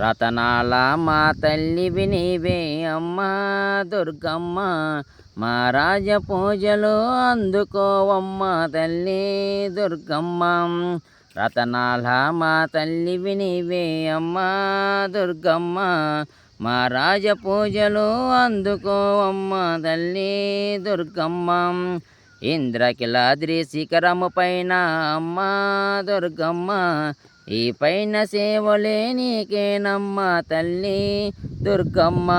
రతనాల మా తల్లివి నీవే అమ్మా దుర్గమ్మ, మా రాజ పూజలు అందుకోవమ్మ తల్లి దుర్గమ్మ. రతనాల మా తల్లివి నీవే అమ్మా దుర్గమ్మ, మా రాజ పూజలు అందుకోవమ్మ తల్లి దుర్గమ్మ. ఇంద్రకిలాద్రి శిఖరము పైన అమ్మా దుర్గమ్మ, ఈ పైన సేవలే నీకేనమ్మ తల్లి దుర్గమ్మ.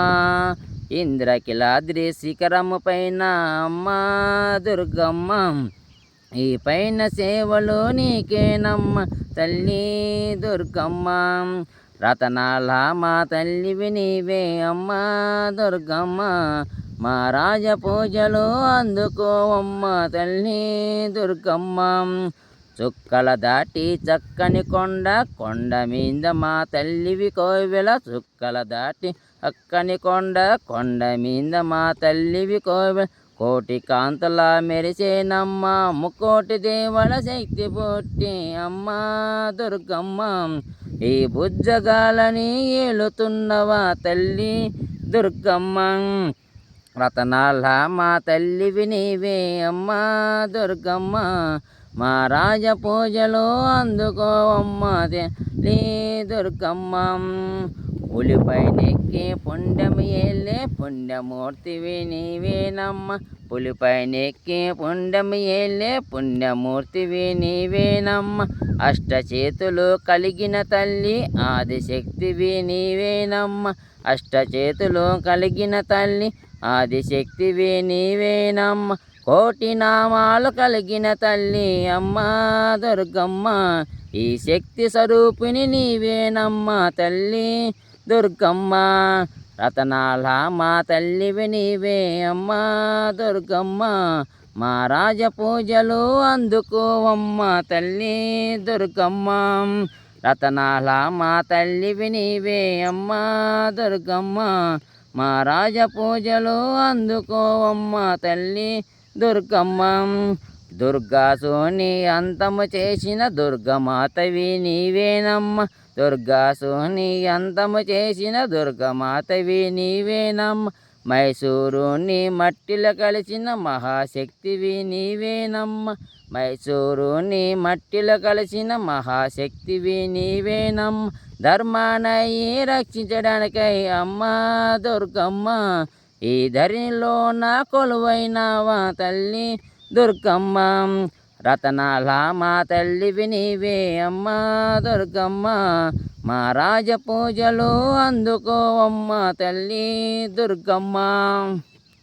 ఇంద్రకిలాద్రి శిఖరము పైన అమ్మా దుర్గమ్మ, ఈ పైన సేవలు నీకేనమ్మ తల్లి దుర్గమ్మ. రతనాల మా తల్లివి నీవే అమ్మా దుర్గమ్మ, మా రాజ పూజలు అందుకోవమ్మ తల్లి దుర్గమ్మ. చుక్కల దాటి చక్కని కొండ, కొండ మీద మా తల్లివి కోవెల. చుక్కల దాటి చక్కని కొండ, కొండ మీద మా తల్లివి కోవెల. కోటి కాంతుల మెరిసేనమ్మ, ముకోటి దేవుల శక్తి పుట్టి అమ్మా దుర్గమ్మ. ఈ బుజ్జగాలని ఏలుతున్నవా తల్లి దుర్గమ్మ. రతనాల మా తల్లివి నీవే అమ్మా దుర్గమ్మ, మా రాజ పూజలు అందుకోవమ్మ తల్లి దుర్గమ్మ. పులిపైనెక్కి పుండెము ఏలే పుణ్యమూర్తివి నీవేనమ్మ, పులిపైనెక్కి పుండెము ఏలే పుణ్యమూర్తివి నీవేనమ్మ. అష్టచేతులు కలిగిన తల్లి ఆదిశక్తివి నీవేనమ్మ, అష్టచేతులు కలిగిన తల్లి ఆదిశక్తివి నీవేనమ్మ. కోటి నామాలు కలిగిన తల్లి అమ్మా దుర్గమ్మ, ఈ శక్తి స్వరూపిణి నీవేనమ్మ తల్లి దుర్గమ్మ. రతనాల మా తల్లివి నీవే అమ్మా దుర్గమ్మ, మా రాజ పూజలు అందుకోవమ్మ తల్లి దుర్గమ్మ. రతనాల మా తల్లివి నీవే అమ్మా దుర్గమ్మ, మా రాజ పూజలు అందుకోవమ్మ తల్లి దుర్గమ్మ. దుర్గాసుని అంతము చేసిన దుర్గమాతవి నీవేనమ్మ, దుర్గాసుని అంతము చేసిన దుర్గమాతవి నీవేనమ్మ. మైసూరుని మట్టిలో కలిసిన మహాశక్తివి నీవేనమ్మ, మైసూరుని మట్టిలో కలిసిన మహాశక్తివి నీవేనమ్మ. ధర్మానయి రక్షించడానికై అమ్మా దుర్గమ్మ, ఈ ధరణిలో నా కొలువైనావా తల్లి దుర్గమ్మ. రతనాల మా తల్లివి నీవే అమ్మా దుర్గమ్మ, మా రాజ పూజలు అందుకోవమ్మ తల్లి దుర్గమ్మ.